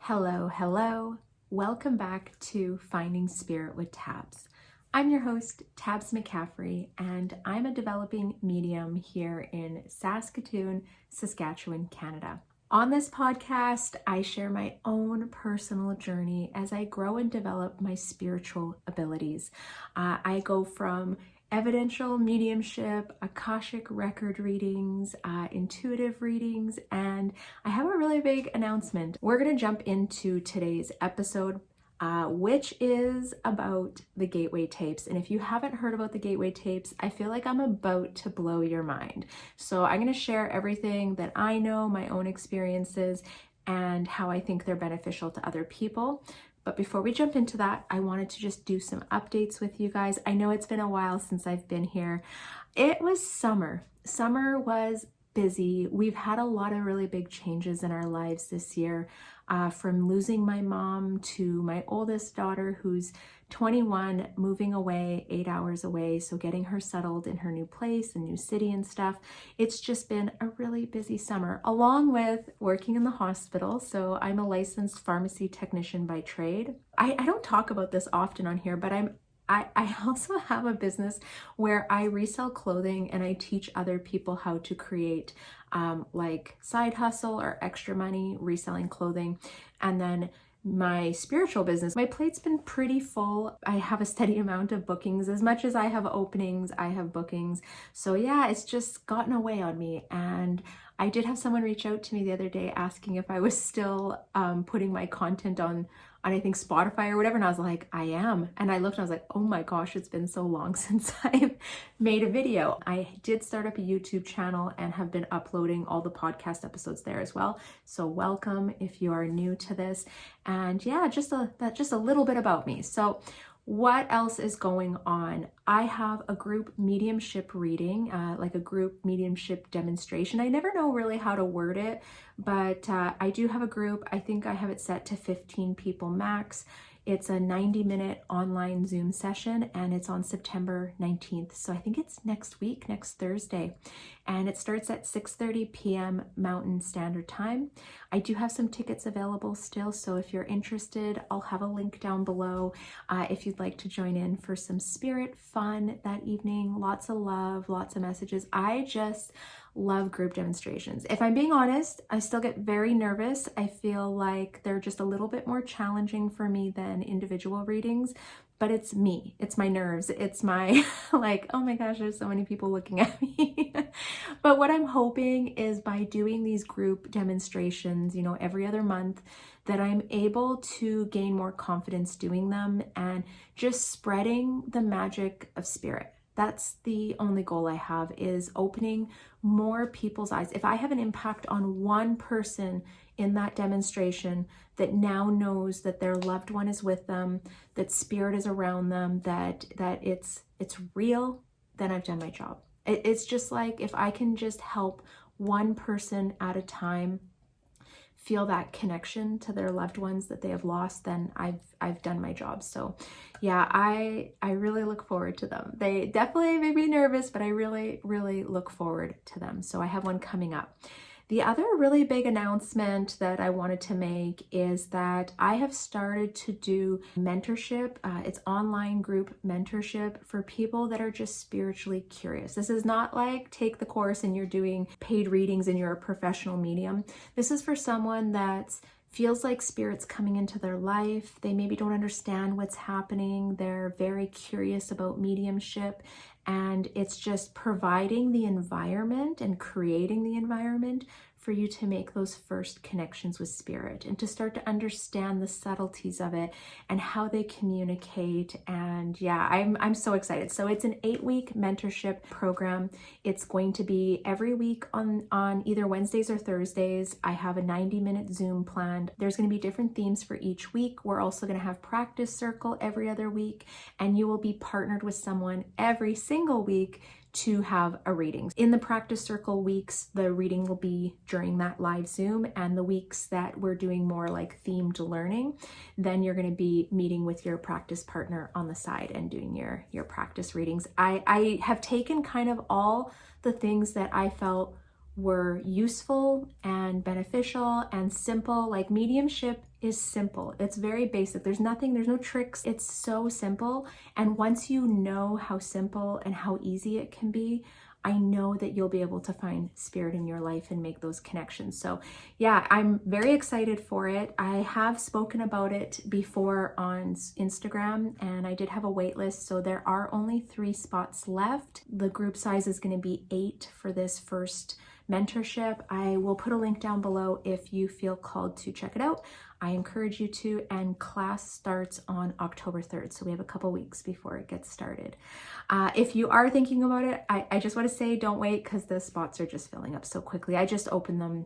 Hello, hello. Welcome back to Finding Spirit with Tabs. I'm your host, Tabs McCaffrey, and I'm a developing medium here in Saskatoon, Saskatchewan, Canada. On this podcast, I share my own personal journey as I grow and develop my spiritual abilities. I go from evidential mediumship, Akashic record readings, intuitive readings, and I have a really big announcement. We're going to jump into today's episode, which is about the gateway tapes. And if you haven't heard about the gateway tapes, I feel like I'm about to blow your mind. So I'm going to share everything that I know, my own experiences, and how I think they're beneficial to other people. But before we jump into that, I wanted to just do some updates with you guys. I know it's been a while since I've been here. It was summer. Summer was busy. We've had a lot of really big changes in our lives this year, from losing my mom to my oldest daughter, who's 21, moving away 8 hours away. So getting her settled in her new place and new city and stuff. It's just been a really busy summer, along with working in the hospital. So I'm a licensed pharmacy technician by trade. I don't talk about this often on here, but I also have a business where I resell clothing and I teach other people how to create like side hustle or extra money reselling clothing. And then my spiritual business, my plate's been pretty full. I have a steady amount of bookings. As much as I have openings, I have bookings. So yeah, it's just gotten away on me. And I did have someone reach out to me the other day asking if I was still putting my content on I think Spotify or whatever. And I was like, I am. And I looked and I was like, oh my gosh, it's been so long since I've made a video. I did start up a YouTube channel and have been uploading all the podcast episodes there as well. So welcome if you are new to this. And yeah, just a little bit about me. So what else is going on? I have a group mediumship reading, like a group mediumship demonstration. I never know really how to word it, but I do have a group. I think I have it set to 15 people max. It's a 90-minute online Zoom session, and it's on September 19th. So I think it's next week, next Thursday. And it starts at 6:30 p.m. Mountain Standard Time. I do have some tickets available still, so if you're interested, I'll have a link down below if you'd like to join in for some spirit fun that evening. Lots of love, lots of messages. I just love group demonstrations. If I'm being honest, I still get very nervous. I feel like they're just a little bit more challenging for me than individual readings, but it's me, it's my nerves, it's my like, oh my gosh, there's so many people looking at me. But what I'm hoping is by doing these group demonstrations, every other month, that I'm able to gain more confidence doing them and just spreading the magic of spirit. That's the only goal I have, is opening more people's eyes. If I have an impact on one person in that demonstration that now knows that their loved one is with them, that spirit is around them, that it's real, then I've done my job. It's just like, if I can just help one person at a time feel that connection to their loved ones that they have lost, then I've done my job. So yeah, I really look forward to them. They definitely make me nervous, but I really, really look forward to them. So I have one coming up. The other really big announcement that I wanted to make is that I have started to do mentorship. It's online group mentorship for people that are just spiritually curious. This is not like take the course and you're doing paid readings and you're a professional medium. This is for someone that feels like spirit's coming into their life. They maybe don't understand what's happening. They're very curious about mediumship. And it's just providing the environment and creating the environment for you to make those first connections with spirit and to start to understand the subtleties of it and how they communicate. And yeah, I'm so excited. So it's an 8-week mentorship program. It's going to be every week on either Wednesdays or Thursdays. I have a 90-minute Zoom planned. There's going to be different themes for each week. We're also going to have practice circle every other week, and you will be partnered with someone every single week to have a reading. In the practice circle weeks, the reading will be during that live Zoom, and the weeks that we're doing more like themed learning, then you're going to be meeting with your practice partner on the side and doing your practice readings. I have taken kind of all the things that I felt were useful and beneficial and simple. Like mediumship is simple. It's very basic. There's no tricks. It's so simple. And once you know how simple and how easy it can be, I know that you'll be able to find spirit in your life and make those connections. So yeah, I'm very excited for it. I have spoken about it before on Instagram, and I did have a wait list. So there are only 3 spots left. The group size is going to be 8 for this first mentorship. I will put a link down below if you feel called to check it out. I encourage you to, and class starts on October 3rd. So we have a couple weeks before it gets started. If you are thinking about it, I just want to say don't wait, because the spots are just filling up so quickly. I just opened them,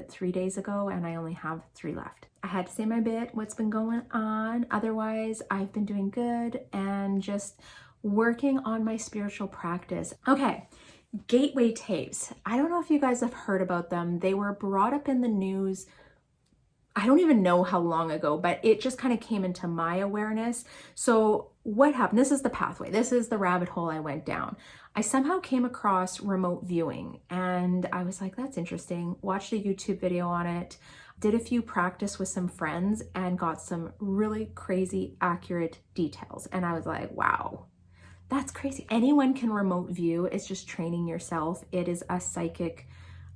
3 days ago, and I only have 3 left. I had to say my bit, what's been going on. Otherwise, I've been doing good and just working on my spiritual practice. Okay. Gateway tapes. I don't know if you guys have heard about them. They were brought up in the news, I don't even know how long ago, but it just kind of came into my awareness. So what happened? This is the pathway. This is the rabbit hole I went down. I somehow came across remote viewing, and I was like, that's interesting. Watched a YouTube video on it, did a few practice with some friends, and got some really crazy accurate details. And I was like, wow, that's crazy. Anyone can remote view. It's just training yourself. It is a psychic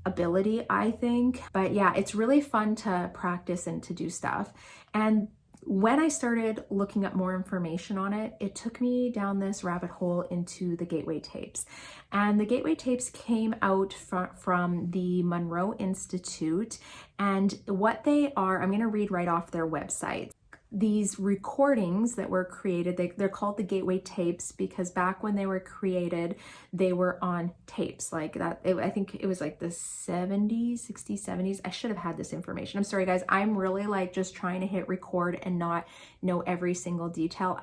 ability, I think. But yeah, it's really fun to practice and to do stuff. And when I started looking up more information on it, it took me down this rabbit hole into the gateway tapes. And the gateway tapes came out from the Monroe Institute. And what they are, I'm going to read right off their website. These recordings that were created, they're called the gateway tapes because back when they were created, they were on tapes like that. I think it was like the 70s, 60s, 70s. I should have had this information. I'm sorry, guys. I'm really like just trying to hit record and not know every single detail.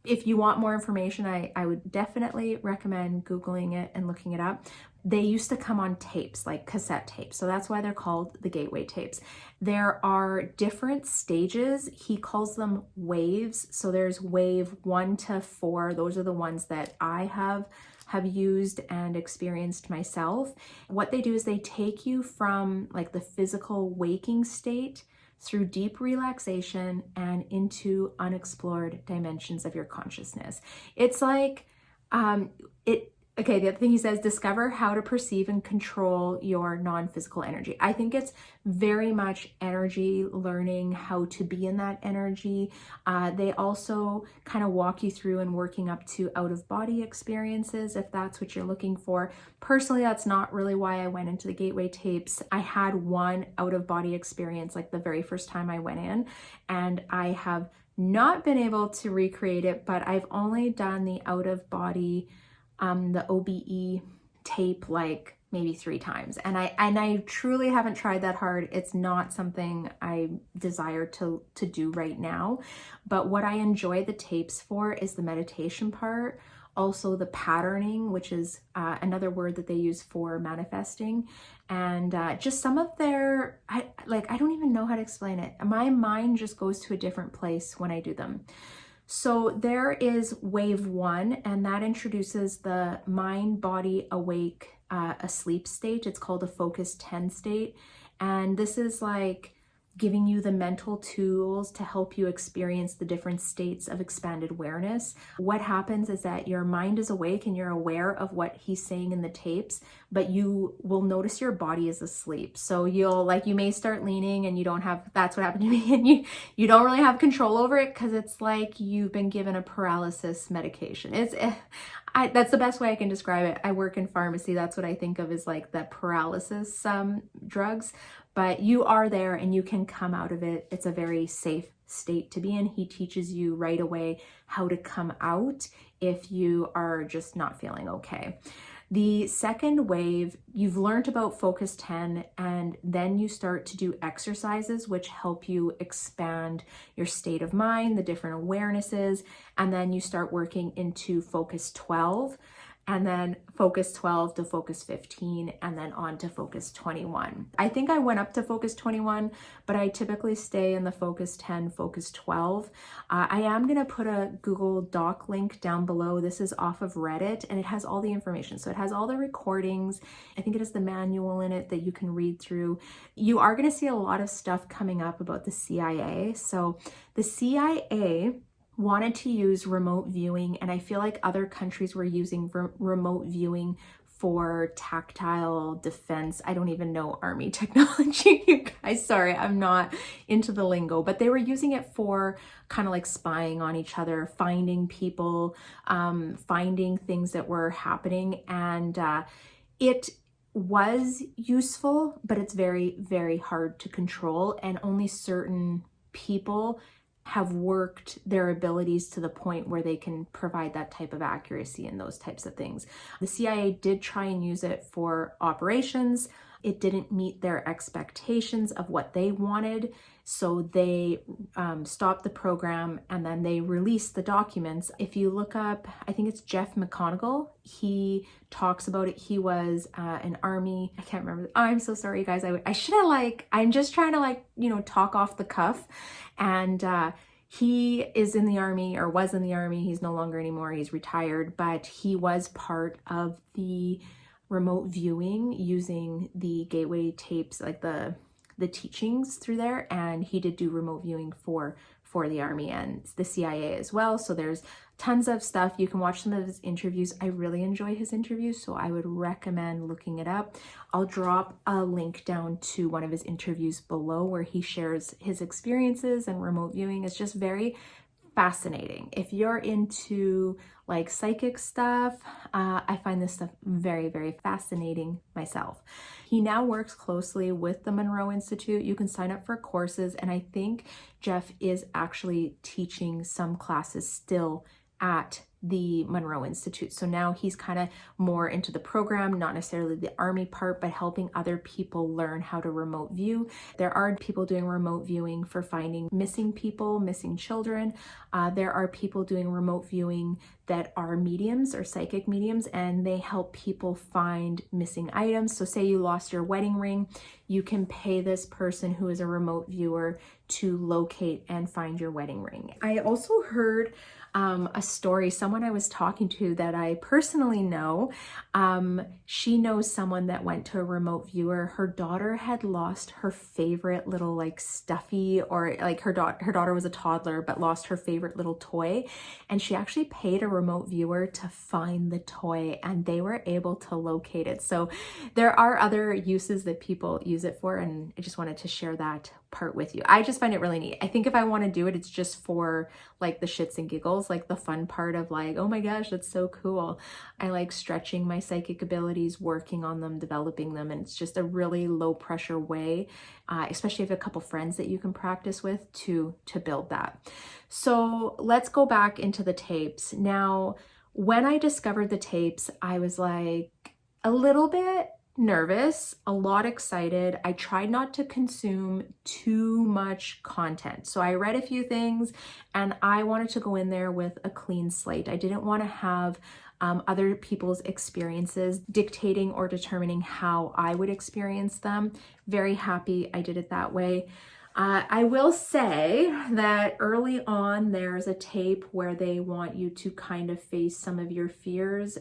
If you want more information, I would definitely recommend Googling it and looking it up. They used to come on tapes, like cassette tapes. So that's why they're called the gateway tapes. There are different stages. He calls them waves. So there's wave 1 to 4. Those are the ones that I have used and experienced myself. What they do is they take you from like the physical waking state through deep relaxation and into unexplored dimensions of your consciousness. It's like, the other thing he says, discover how to perceive and control your non-physical energy. I think it's very much energy, learning how to be in that energy. They also kind of walk you through and working up to out-of-body experiences, if that's what you're looking for. Personally, that's not really why I went into the gateway tapes. I had one out-of-body experience like the very first time I went in, and I have not been able to recreate it, but I've only done the out-of-body the OBE tape like maybe 3 times. And I truly haven't tried that hard. It's not something I desire to do right now. But what I enjoy the tapes for is the meditation part. Also the patterning, which is another word that they use for manifesting. And just some of their, I don't even know how to explain it. My mind just goes to a different place when I do them. So there is wave 1, and that introduces the mind, body, awake, asleep state. It's called a focus 10 state. And this is like giving you the mental tools to help you experience the different states of expanded awareness. What happens is that your mind is awake and you're aware of what he's saying in the tapes, but you will notice your body is asleep. So you may start leaning and you don't have, that's what happened to me, and you don't really have control over it because it's like you've been given a paralysis medication. That's the best way I can describe it. I work in pharmacy. That's what I think of as like the paralysis drugs. But you are there and you can come out of it. It's a very safe state to be in. He teaches you right away how to come out if you are just not feeling okay. The second wave, you've learned about Focus 10, and then you start to do exercises which help you expand your state of mind, the different awarenesses, and then you start working into Focus 12. and then focus 12 to focus 15, and then on to focus 21. I think I went up to focus 21, but I typically stay in the focus 10, focus 12. I am going to put a Google Doc link down below. This is off of Reddit, and it has all the information. So it has all the recordings. I think it has the manual in it that you can read through. You are going to see a lot of stuff coming up about the CIA. So the CIA wanted to use remote viewing, and I feel like other countries were using remote viewing for tactile defense. I don't even know army technology, you guys. Sorry, I'm not into the lingo, but they were using it for kind of like spying on each other, finding people, finding things that were happening, and it was useful, but it's very, very hard to control, and only certain people have worked their abilities to the point where they can provide that type of accuracy and those types of things. The CIA did try and use it for operations. It didn't meet their expectations of what they wanted, so they stopped the program, and then they released the documents. If you look up, I think it's Jeff McConaughey, he talks about it. He was an army, I can't remember. Oh, I'm so sorry, guys. I should have I'm just trying to talk off the cuff. And he is in the army, or was in the army. He's no longer anymore. He's retired, but he was part of the remote viewing using the gateway tapes, like the teachings through there, and he did do remote viewing for the army and the CIA as well. So there's tons of stuff. You can watch some of his interviews. I really enjoy his interviews, so I would recommend looking it up. I'll drop a link down to one of his interviews below where he shares his experiences and remote viewing. It's just very fascinating. If you're into like psychic stuff, I find this stuff very, very fascinating myself. He now works closely with the Monroe Institute. You can sign up for courses, and I think Jeff is actually teaching some classes still at the Monroe Institute. So now he's kind of more into the program, not necessarily the army part, but helping other people learn how to remote view. There are people doing remote viewing for finding missing people, missing children. There are people doing remote viewing that are mediums or psychic mediums, and they help people find missing items. So say you lost your wedding ring, you can pay this person who is a remote viewer to locate and find your wedding ring. I also heard a story, someone I was talking to that I personally know, she knows someone that went to a remote viewer. Her daughter had lost her favorite little like stuffy, or like her daughter was a toddler but lost her favorite little toy, and she actually paid a remote viewer to find the toy, and they were able to locate it. So there are other uses that people use it for, and I just wanted to share that part with you. I just find it really neat. I think if I want to do it, it's just for like the shits and giggles, like the fun part of like, oh my gosh, that's so cool. I like stretching my psychic abilities, working on them, developing them, and it's just a really low pressure way, especially if you have a couple friends that you can practice with to build that. So let's go back into the tapes. Now, when I discovered the tapes, I was like a little bit nervous, a lot excited. I tried not to consume too much content. So I read a few things, and I wanted to go in there with a clean slate. I didn't want to have other people's experiences dictating or determining how I would experience them. Very happy I did it that way. I will say that early on, there's a tape where they want you to kind of face some of your fears,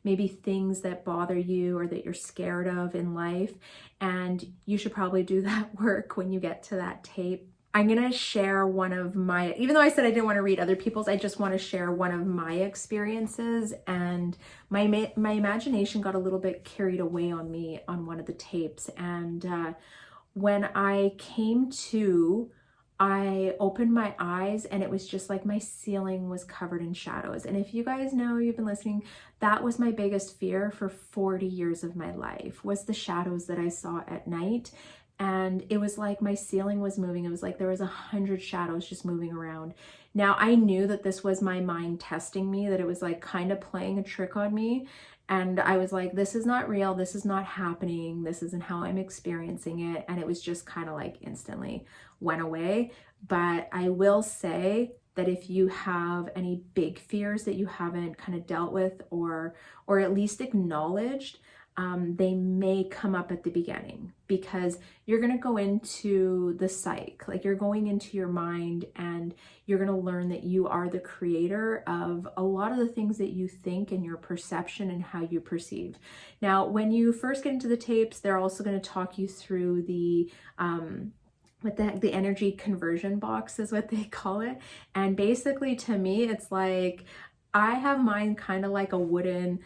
maybe things that bother you or that you're scared of in life. And you should probably do that work when you get to that tape. I'm going to share one of my, even though I said I didn't want to read other people's, I just want to share one of my experiences. And my imagination got a little bit carried away on me on one of the tapes. And when I came to, I opened my eyes, and it was just like my ceiling was covered in shadows. And if you guys know, you've been listening, that was my biggest fear for 40 years of my life, was the shadows that I saw at night. And it was like my ceiling was moving. It was like there was 100 shadows just moving around. Now, I knew that this was my mind testing me, that it was like kind of playing a trick on me. And I was like, this is not real. This is not happening. This isn't how I'm experiencing it. And it was just kind of like instantly went away. But I will say that if you have any big fears that you haven't kind of dealt with or at least acknowledged, they may come up at the beginning, because you're going to go into the psyche, like you're going into your mind, and you're going to learn that you are the creator of a lot of the things that you think and your perception and how you perceive. Now, when you first get into the tapes, they're also going to talk you through the what the heck, the energy conversion box is what they call it. And basically, to me, it's like, I have mine kind of like a wooden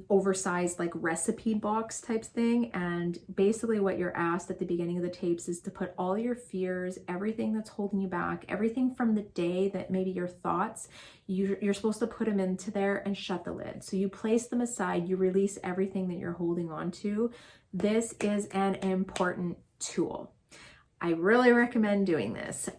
oversized like recipe box type thing. And basically what you're asked at the beginning of the tapes is to put all your fears, everything that's holding you back, everything from the day, that maybe your thoughts, you're supposed to put them into there and shut the lid. So you place them aside, you release everything that you're holding on to. This is an important tool. I really recommend doing this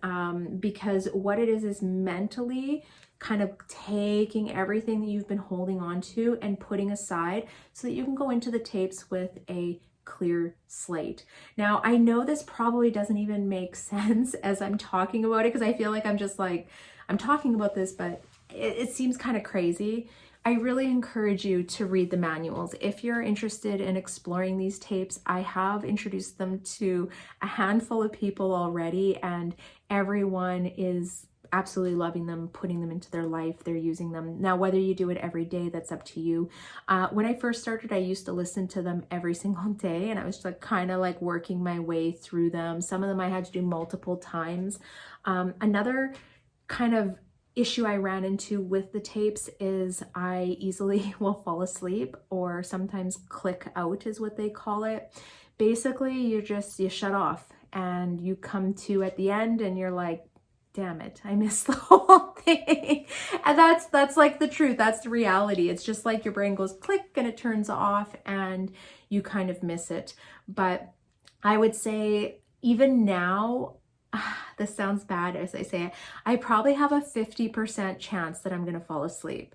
because what it is mentally kind of taking everything that you've been holding on to and putting aside so that you can go into the tapes with a clear slate. Now, I know this probably doesn't even make sense as I'm talking about it, because I feel like I'm talking about this, but it seems kind of crazy. I really encourage you to read the manuals. If you're interested in exploring these tapes, I have introduced them to a handful of people already, and everyone is absolutely loving them, putting them into their life, they're using them. Now, whether you do it every day, that's up to you. When I first started, I used to listen to them every single day, and I was like kind of like working my way through them. Some of them I had to do multiple times. Another kind of issue I ran into with the tapes is I easily will fall asleep, or sometimes click out is what they call it. Basically, you shut off and you come to at the end and you're like, damn it, I missed the whole thing. And that's like the truth. That's the reality. It's just like your brain goes click and it turns off and you kind of miss it. But I would say even now, this sounds bad as I say it, I probably have a 50% chance that I'm going to fall asleep.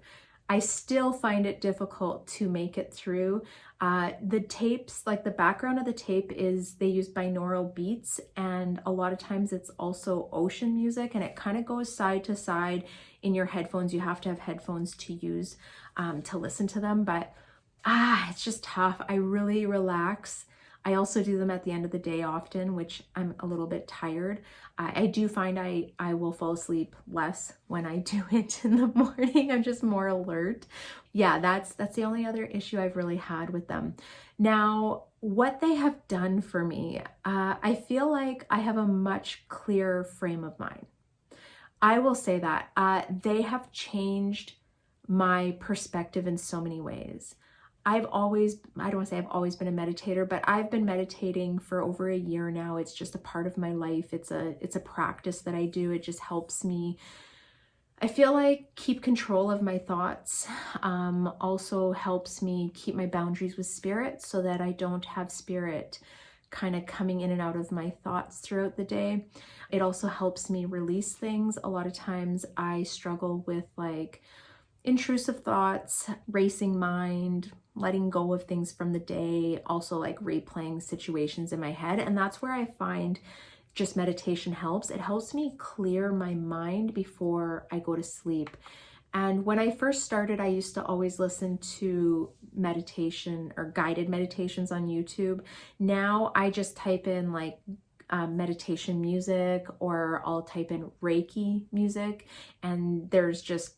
I still find it difficult to make it through. The tapes, like the background of the tape is they use binaural beats, and a lot of times it's also ocean music, and it kind of goes side to side in your headphones. You have to have headphones to use to listen to them, but it's just tough. I really relax. I also do them at the end of the day often, which I'm a little bit tired. I do find I will fall asleep less when I do it in the morning. I'm just more alert. Yeah, that's the only other issue I've really had with them. Now, what they have done for me, I feel like I have a much clearer frame of mind. I will say that they have changed my perspective in so many ways. I don't want to say I've always been a meditator, but I've been meditating for over a year now. It's just a part of my life. It's a practice that I do. It just helps me, I feel like, keep control of my thoughts. Also helps me keep my boundaries with spirit so that I don't have spirit kind of coming in and out of my thoughts throughout the day. It also helps me release things. A lot of times I struggle with like intrusive thoughts, racing mind, letting go of things from the day, also like replaying situations in my head. And that's where I find just meditation helps. It helps me clear my mind before I go to sleep. And when I first started, I used to always listen to meditation or guided meditations on YouTube. Now I just type in like meditation music, or I'll type in Reiki music, and there's just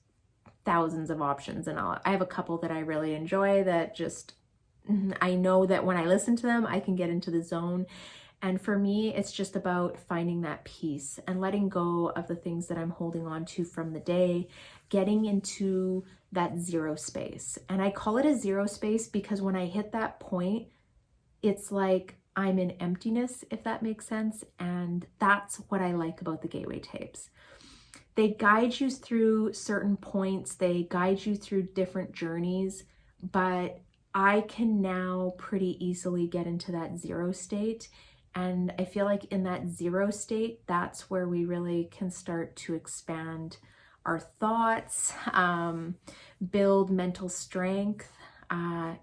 thousands of options. And I have a couple that I really enjoy that just, I know that when I listen to them, I can get into the zone. And for me, it's just about finding that peace and letting go of the things that I'm holding on to from the day, getting into that zero space. And I call it a zero space because when I hit that point, it's like I'm in emptiness, if that makes sense. And that's what I like about the Gateway tapes. They guide you through certain points, they guide you through different journeys, but I can now pretty easily get into that zero state. And I feel like in that zero state, that's where we really can start to expand our thoughts, build mental strength.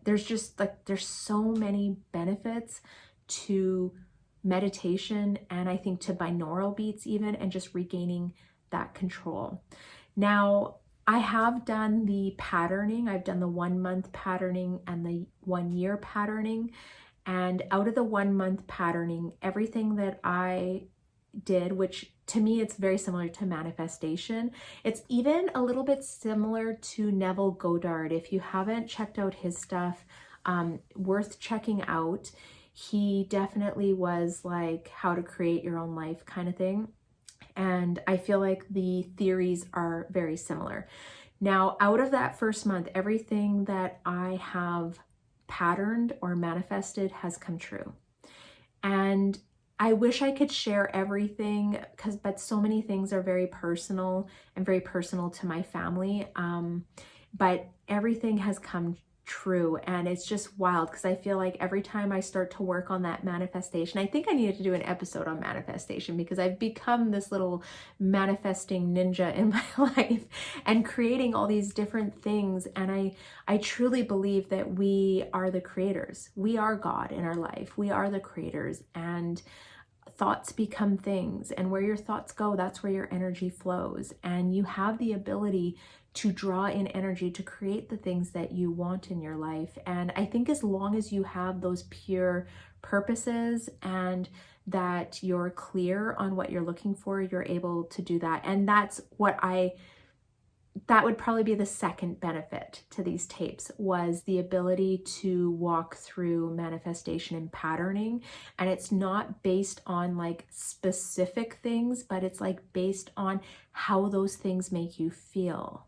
There's so many benefits to meditation, and I think to binaural beats even, and just regaining that control. Now, I have done the patterning. I've done the 1 month patterning and the 1 year patterning. And out of the 1 month patterning, everything that I did, which to me, it's very similar to manifestation. It's even a little bit similar to Neville Goddard. If you haven't checked out his stuff, worth checking out. He definitely was like how to create your own life kind of thing. And I feel like the theories are very similar. Now, out of that first month, everything that I have patterned or manifested has come true. And I wish I could share everything but so many things are very personal and very personal to my family. But everything has come true, and it's just wild because I feel like every time I start to work on that manifestation, I think I needed to do an episode on manifestation because I've become this little manifesting ninja in my life and creating all these different things. And I truly believe that we are the creators. We are God in our life. We are the creators, and thoughts become things, and where your thoughts go, that's where your energy flows. And you have the ability to draw in energy to create the things that you want in your life. And I think as long as you have those pure purposes and that you're clear on what you're looking for, you're able to do that. And that would probably be the second benefit to these tapes, was the ability to walk through manifestation and patterning. And it's not based on like specific things, but it's like based on how those things make you feel.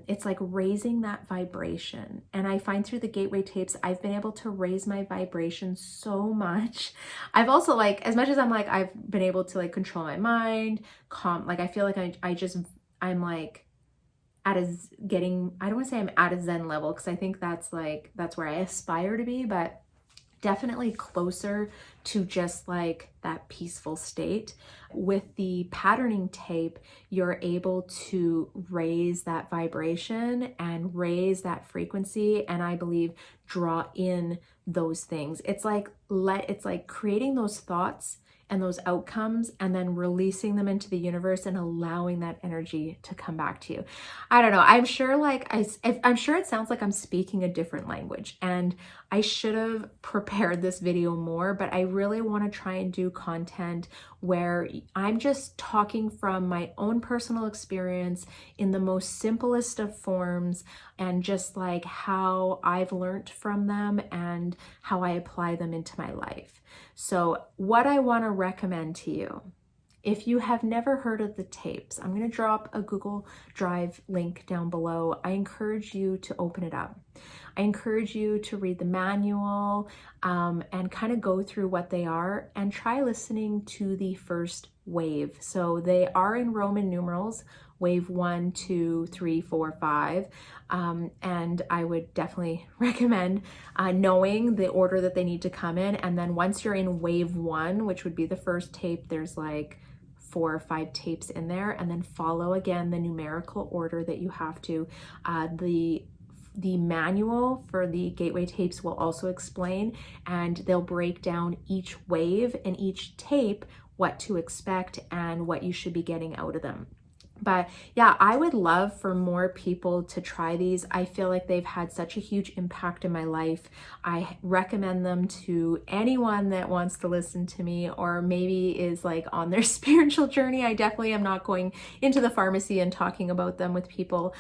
It's like raising that vibration. And I find through the gateway tapes, I've been able to raise my vibration so much. I've also like, as much as I've been able to like control my mind, calm, like I feel like I'm like I don't want to say I'm at a Zen level, because I think that's where I aspire to be, but definitely closer to just like that peaceful state. With the patterning tape, you're able to raise that vibration and raise that frequency, and I believe draw in those things. It's like creating those thoughts and those outcomes and then releasing them into the universe and allowing that energy to come back to you. I don't know. I'm sure I'm sure it sounds like I'm speaking a different language, and I should have prepared this video more, but I really want to try and do content where I'm just talking from my own personal experience in the most simplest of forms, and just like how I've learned from them and how I apply them into my life. So what I want to recommend to you, if you have never heard of the tapes, I'm going to drop a Google Drive link down below. I encourage you to open it up. I encourage you to read the manual and kind of go through what they are, and try listening to the first wave. So they are in Roman numerals, wave 1, 2, 3, 4, 5. And I would definitely recommend knowing the order that they need to come in. And then once you're in wave 1, which would be the first tape, there's like 4 or 5 tapes in there, and then follow again the numerical order that you have to. The manual for the gateway tapes will also explain, and they'll break down each wave and each tape, what to expect and what you should be getting out of them. But yeah, I would love for more people to try these. I feel like they've had such a huge impact in my life. I recommend them to anyone that wants to listen to me, or maybe is like on their spiritual journey. I definitely am not going into the pharmacy and talking about them with people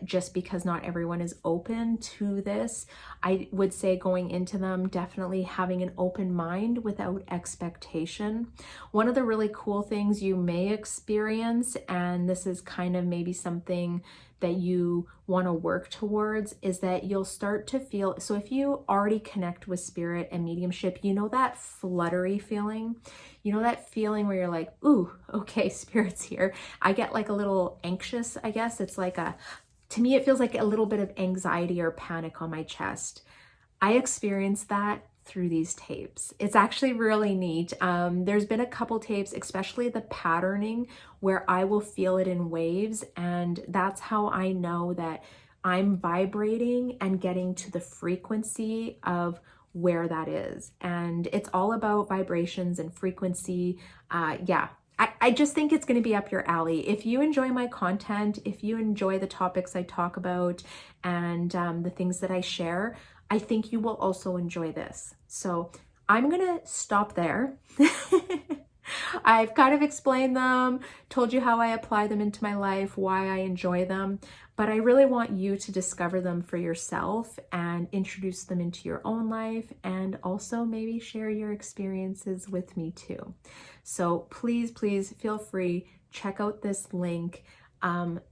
just because not everyone is open to this. I would say going into them, definitely having an open mind without expectation. One of the really cool things you may experience, and this is kind of maybe something that you want to work towards, is that you'll start to feel, so if you already connect with spirit and mediumship, you know that fluttery feeling, you know that feeling where you're like, ooh, okay, spirit's here. I get like a little anxious, I guess. It's like to me, it feels like a little bit of anxiety or panic on my chest. I experienced that through these tapes. It's actually really neat. There's been a couple tapes, especially the patterning, where I will feel it in waves, and that's how I know that I'm vibrating and getting to the frequency of where that is. And it's all about vibrations and frequency. Yeah, I just think it's going to be up your alley. If you enjoy my content, if you enjoy the topics I talk about and the things that I share, I think you will also enjoy this. So I'm going to stop there. I've kind of explained them, told you how I apply them into my life, why I enjoy them, but I really want you to discover them for yourself and introduce them into your own life, and also maybe share your experiences with me too. So please, please feel free, check out this link.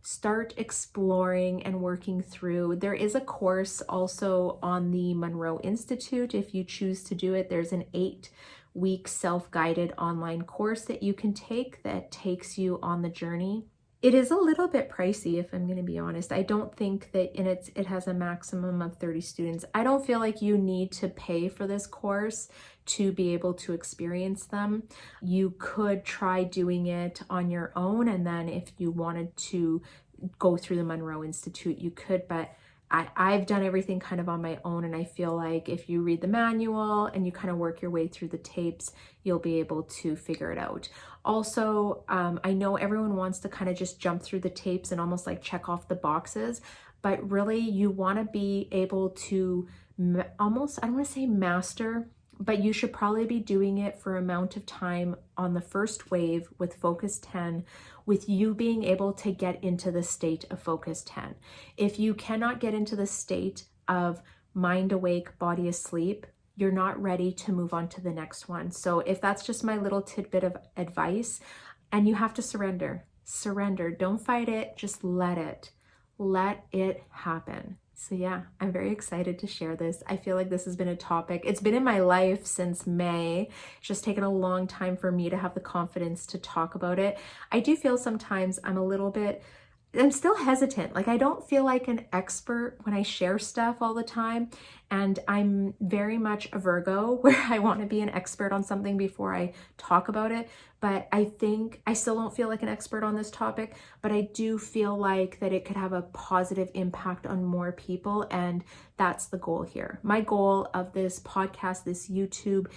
Start exploring and working through. There is a course also on the Monroe Institute. If you choose to do it, there's an 8-week self-guided online course that you can take that takes you on the journey. It is a little bit pricey, if I'm going to be honest. I don't think that it has a maximum of 30 students. I don't feel like you need to pay for this course to be able to experience them. You could try doing it on your own, and then if you wanted to go through the Monroe Institute, you could, but I've done everything kind of on my own, and I feel like if you read the manual and you kind of work your way through the tapes, you'll be able to figure it out. Also, I know everyone wants to kind of just jump through the tapes and almost like check off the boxes, but really you want to be able to almost, I don't want to say master, but you should probably be doing it for amount of time on the first wave with Focus 10, with you being able to get into the state of Focus 10. If you cannot get into the state of mind awake, body asleep, you're not ready to move on to the next one. So if that's just my little tidbit of advice, and you have to surrender, don't fight it, just let it happen. So yeah, I'm very excited to share this. I feel like this has been a topic. It's been in my life since May. It's just taken a long time for me to have the confidence to talk about it. I do feel sometimes I'm still hesitant. Like, I don't feel like an expert when I share stuff all the time. And I'm very much a Virgo where I want to be an expert on something before I talk about it. But I think I still don't feel like an expert on this topic, but I do feel like that it could have a positive impact on more people. And that's the goal here. My goal of this podcast, this YouTube,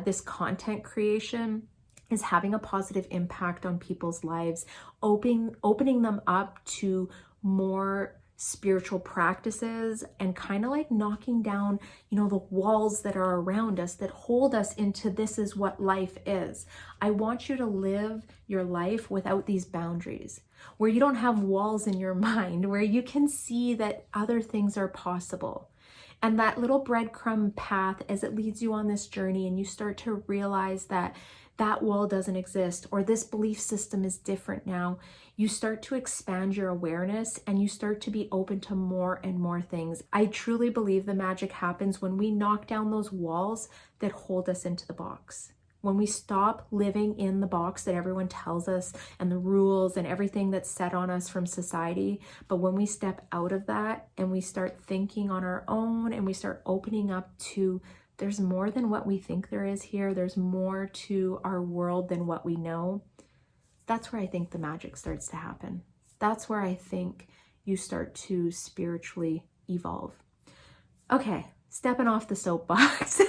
this content creation is having a positive impact on people's lives, opening them up to more spiritual practices, and kind of like knocking down, the walls that are around us that hold us into this is what life is. I want you to live your life without these boundaries, where you don't have walls in your mind, where you can see that other things are possible. And that little breadcrumb path, as it leads you on this journey and you start to realize that that wall doesn't exist, or this belief system is different now, you start to expand your awareness and you start to be open to more and more things. I truly believe the magic happens when we knock down those walls that hold us into the box. When we stop living in the box that everyone tells us and the rules and everything that's set on us from society, but when we step out of that and we start thinking on our own and we start opening up to there's more than what we think there is here. There's more to our world than what we know. That's where I think the magic starts to happen. That's where I think you start to spiritually evolve. Okay, stepping off the soapbox.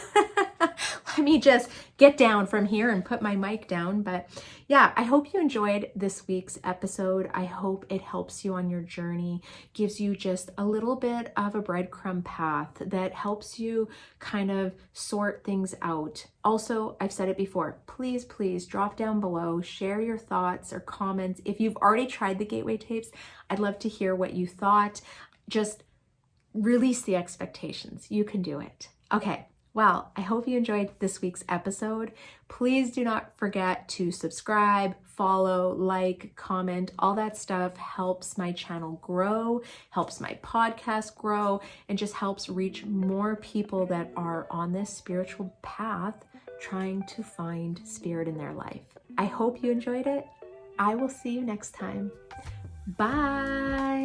Let me just get down from here and put my mic down. But yeah, I hope you enjoyed this week's episode. I hope it helps you on your journey, gives you just a little bit of a breadcrumb path that helps you kind of sort things out. Also, I've said it before, please drop down below, share your thoughts or comments. If you've already tried the Gateway tapes, I'd love to hear what you thought. Just release the expectations. You can do it. Okay. Well, I hope you enjoyed this week's episode. Please do not forget to subscribe, follow, like, comment. All that stuff helps my channel grow, helps my podcast grow, and just helps reach more people that are on this spiritual path trying to find spirit in their life. I hope you enjoyed it. I will see you next time. Bye.